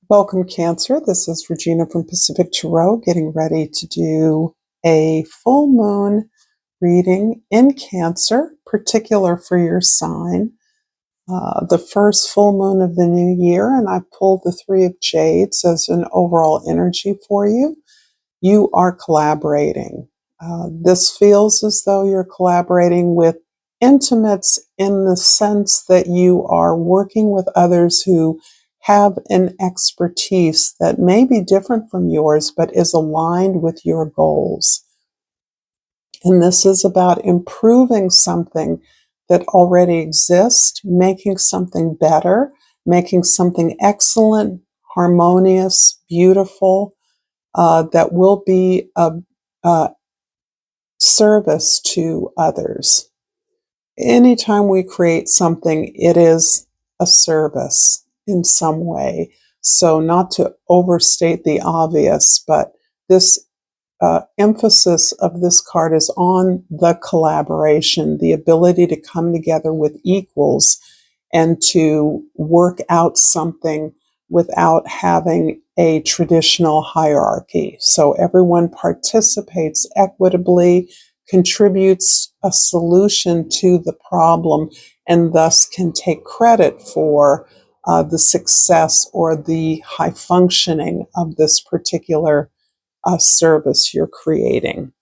Welcome, Cancer. This is Regina from Pacific Tarot, getting ready to do a full moon reading in Cancer, particular for your sign. The first full moon of the new year, and I pulled the Three of Jades as an overall energy for you. You are collaborating. This feels as though you're collaborating with intimates in the sense that you are working with others who have an expertise that may be different from yours, but is aligned with your goals. And this is about improving something that already exists, making something better, making something excellent, harmonious, beautiful, that will be a service to others. Anytime we create something, it is a service in some way. So not to overstate the obvious, but this emphasis of this card is on the collaboration, the ability to come together with equals and to work out something without having a traditional hierarchy. So everyone participates equitably, contributes a solution to the problem, and thus can take credit for the success or the high functioning of this particular service you're creating.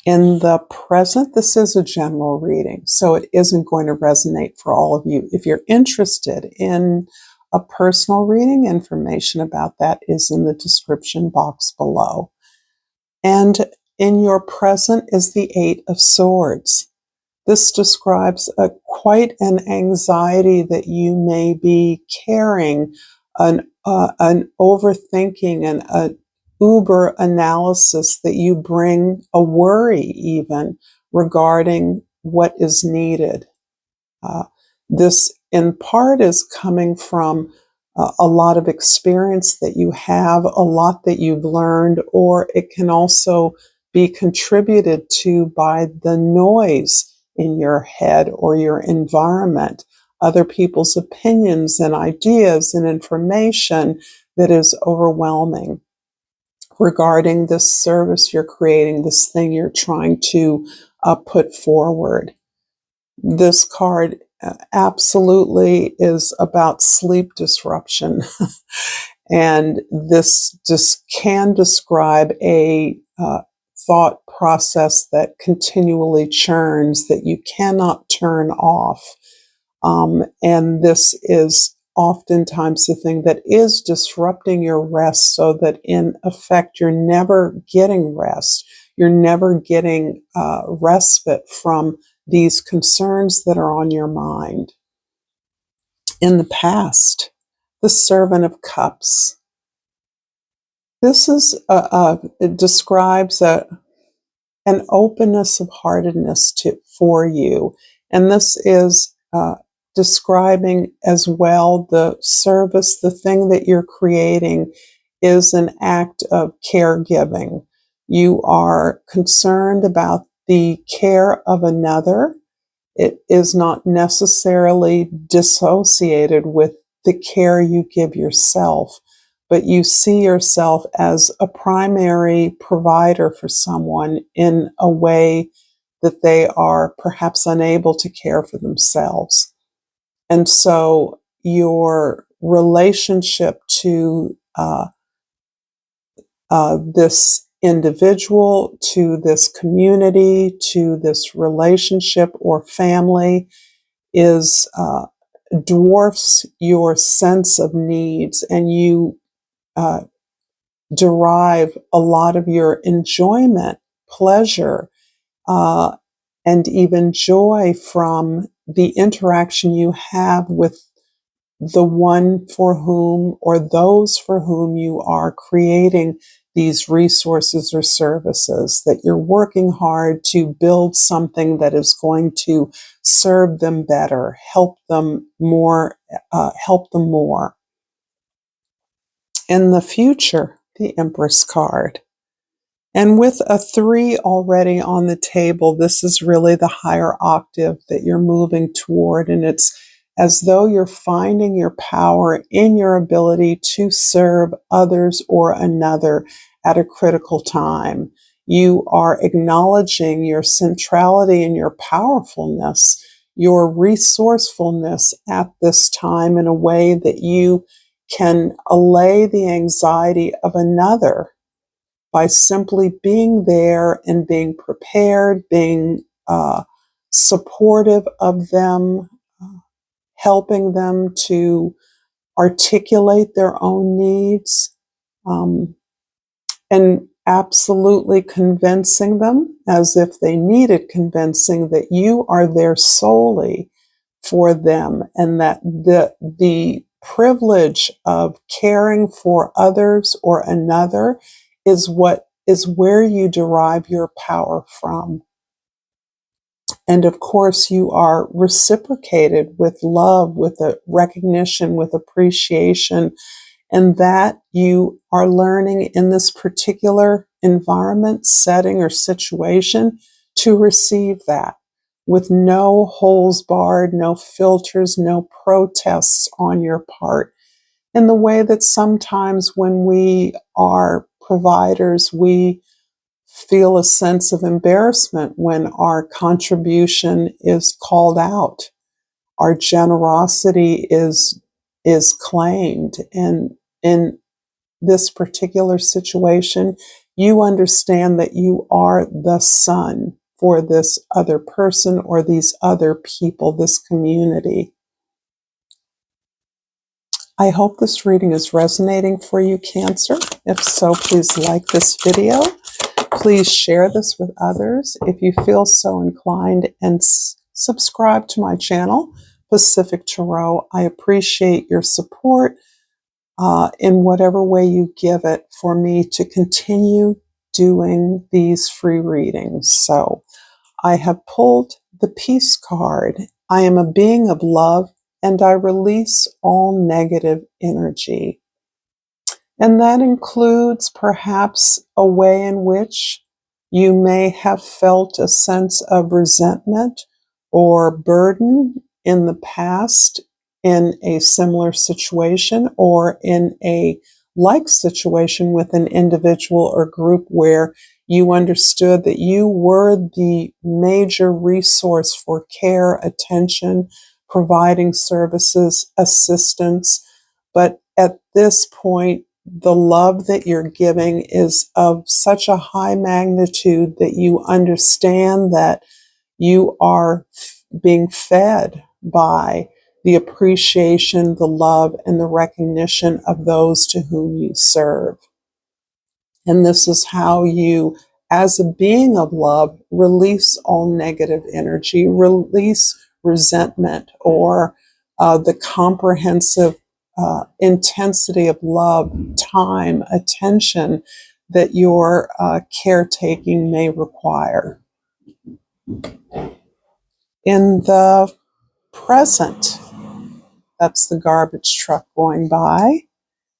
In the present, this is a general reading, so it isn't going to resonate for all of you. If you're interested in a personal reading, information about that is in the description box below. And in your present is the Eight of Swords. This describes quite an anxiety that you may be carrying, an overthinking, and an uber analysis that you bring, a worry even regarding what is needed. This in part is coming from a lot of experience that you have, a lot that you've learned, or it can also be contributed to by the noise in your head or your environment, other people's opinions and ideas and information that is overwhelming regarding this service you're creating, this thing you're trying to put forward. This card absolutely is about sleep disruption. And this just can describe a thought process that continually churns, that you cannot turn off. And this is oftentimes the thing that is disrupting your rest, so that in effect, you're never getting rest. You're never getting respite from these concerns that are on your mind. In the past, the Servant of Cups. This is it describes an openness of heartedness for you, and this is describing as well the service, the thing that you're creating is an act of caregiving. You are concerned about the care of another. It is not necessarily dissociated with the care you give yourself, but you see yourself as a primary provider for someone in a way that they are perhaps unable to care for themselves. And so your relationship to this individual, to this community, to this relationship or family is dwarfs your sense of needs, and you derive a lot of your enjoyment, pleasure, and even joy from the interaction you have with the one for whom or those for whom you are creating these resources or services, that you're working hard to build something that is going to serve them better, help them more. In the future, the Empress card. And with a 3 already on the table, this is really the higher octave that you're moving toward, and it's as though you're finding your power in your ability to serve others or another at a critical time. You are acknowledging your centrality and your powerfulness, your resourcefulness at this time in a way that you can allay the anxiety of another by simply being there and being prepared, being supportive of them, helping them to articulate their own needs, um, and absolutely convincing them, as if they needed convincing, that you are there solely for them, and that the privilege of caring for others or another is where you derive your power from. And of course, you are reciprocated with love, with a recognition, with appreciation, and that you are learning in this particular environment, setting, or situation to receive that with no holes barred, no filters, no protests on your part. In the way that sometimes when we are providers, we feel a sense of embarrassment when our contribution is called out, our generosity is claimed. And in this particular situation, you understand that you are the sun for this other person or these other people, this community. I hope this reading is resonating for you, Cancer. If so, please like this video. Please share this with others if you feel so inclined, and subscribe to my channel, Pacific Tarot. I appreciate your support in whatever way you give it for me to continue doing these free readings. So I have pulled the Peace card. I am a being of love, and I release all negative energy. And that includes perhaps a way in which you may have felt a sense of resentment or burden in the past in a similar situation, or in a like situation with an individual or group where you understood that you were the major resource for care, attention, providing services, assistance. But at this point, the love that you're giving is of such a high magnitude that you understand that you are being fed by the appreciation, the love, and the recognition of those to whom you serve. And this is how you, as a being of love, release all negative energy, release resentment, or the comprehensive intensity of love, time, attention that your caretaking may require. In the present, that's the garbage truck going by.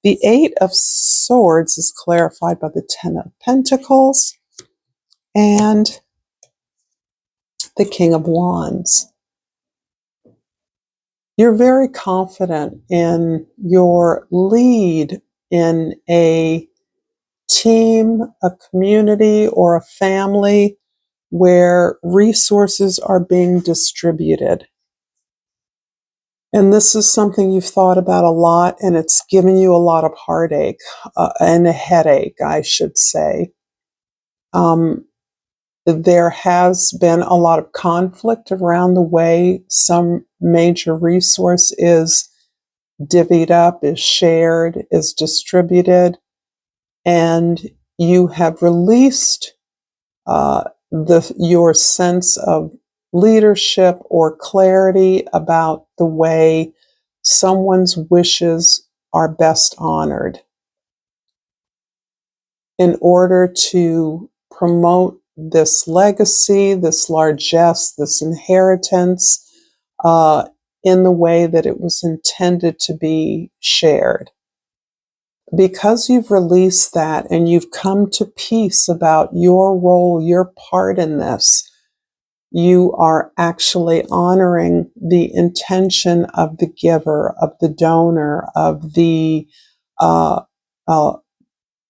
The Eight of Swords is clarified by the Ten of Pentacles and the King of Wands. You're very confident in your lead in a team, a community, or a family where resources are being distributed. And this is something you've thought about a lot, and it's given you a lot of heartache and a headache, I should say. There has been a lot of conflict around the way some major resource is divvied up, is shared, is distributed, and you have released your sense of leadership or clarity about the way someone's wishes are best honored in order to promote this legacy, this largesse, this inheritance in the way that it was intended to be shared. Because you've released that and you've come to peace about your role, your part in this, you are actually honoring the intention of the giver, of the donor, of the uh, uh,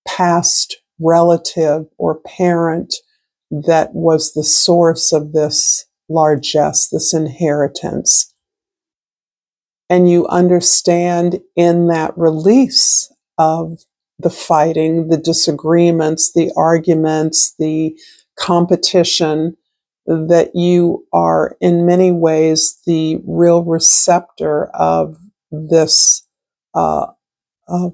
past relative or parent that was the source of this largesse, this inheritance. And you understand in that release of the fighting, the disagreements, the arguments, the competition, that you are in many ways the real receptor of this uh, uh,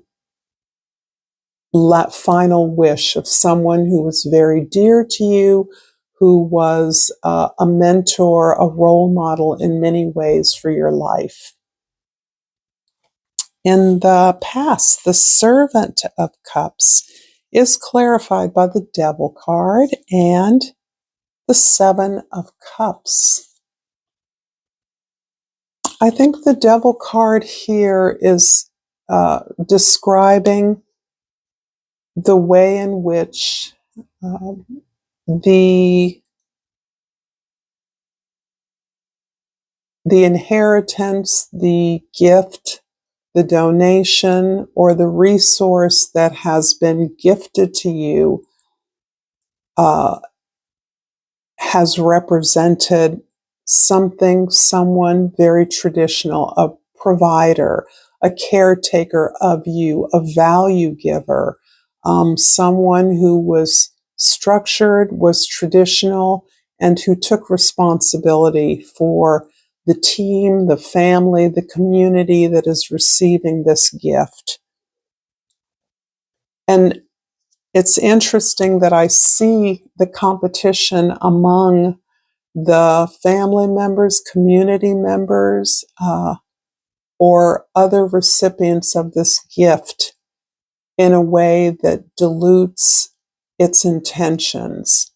final wish of someone who was very dear to you, who was a mentor, a role model in many ways for your life. In the past, the Servant of Cups is clarified by the Devil card and the Seven of Cups. I think the Devil card here is describing the way in which the inheritance, the gift, the donation, or the resource that has been gifted to you uh, has represented something, someone very traditional, a provider, a caretaker of you, a value giver, someone who was structured, was traditional, and who took responsibility for the team, the family, the community that is receiving this gift. And it's interesting that I see the competition among the family members, community members, or other recipients of this gift in a way that dilutes its intentions.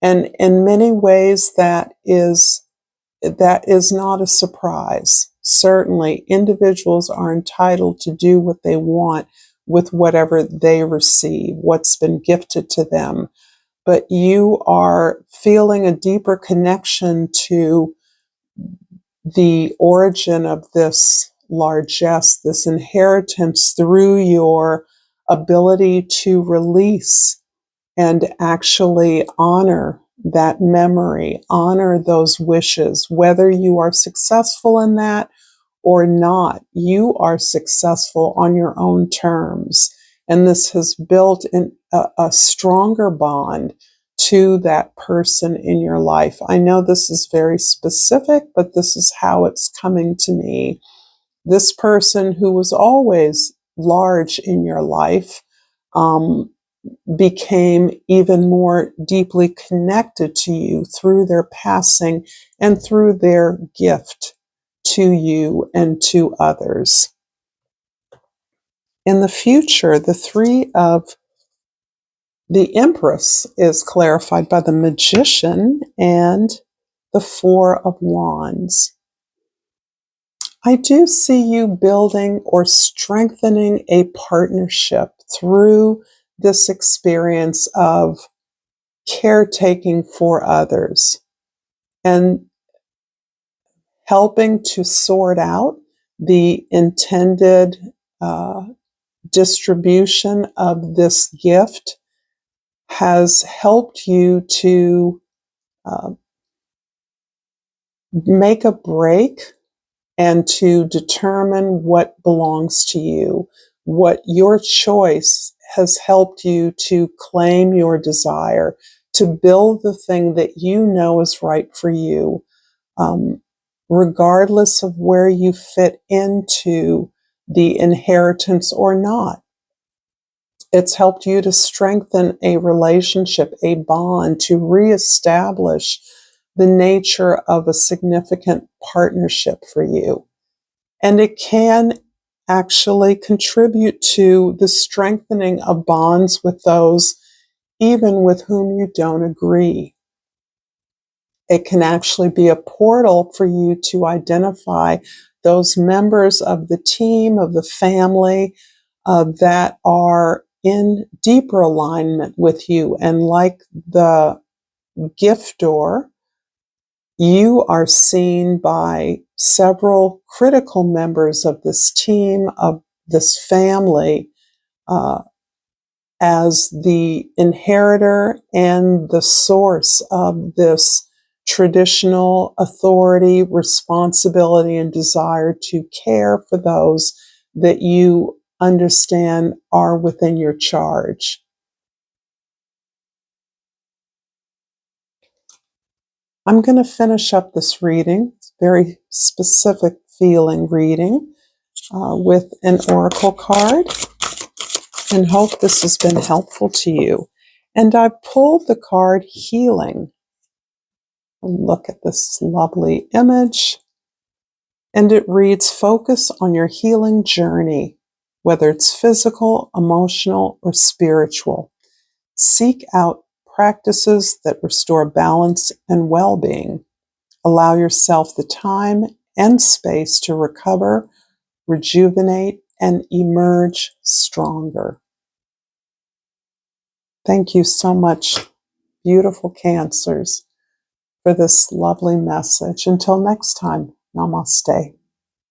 And in many ways, that is not a surprise. Certainly, individuals are entitled to do what they want with whatever they receive, what's been gifted to them. But you are feeling a deeper connection to the origin of this largesse, this inheritance, through your ability to release and actually honor that memory, honor those wishes, whether you are successful in that or not. You are successful on your own terms. And this has built a stronger bond to that person in your life. I know this is very specific, but this is how it's coming to me. This person who was always large in your life um, became even more deeply connected to you through their passing and through their gift to you and to others. In the future, the Three of the Empress is clarified by the Magician and the Four of Wands. I do see you building or strengthening a partnership through this experience of caretaking for others and helping to sort out the intended distribution of this gift has helped you to uh, make a break and to determine what belongs to you. What your choice has helped you to claim your desire, to build the thing that you know is right for you, regardless of where you fit into the inheritance or not. It's helped you to strengthen a relationship, a bond, to reestablish the nature of a significant partnership for you. And it can actually contribute to the strengthening of bonds with those even with whom you don't agree. It can actually be a portal for you to identify those members of the team, of the family, that are in deeper alignment with you. And like the gift door, You are seen by several critical members of this team, of this family, uh, as the inheritor and the source of this traditional authority, responsibility, and desire to care for those that you understand are within your charge. I'm going to finish up this reading, very specific feeling reading, with an oracle card, and hope this has been helpful to you. And I pulled the card Healing. Look at this lovely image. And it reads, focus on your healing journey, whether it's physical, emotional, or spiritual. Seek out practices that restore balance and well-being. Allow yourself the time and space to recover, rejuvenate, and emerge stronger. Thank you so much, beautiful Cancers, for this lovely message. Until next time, namaste.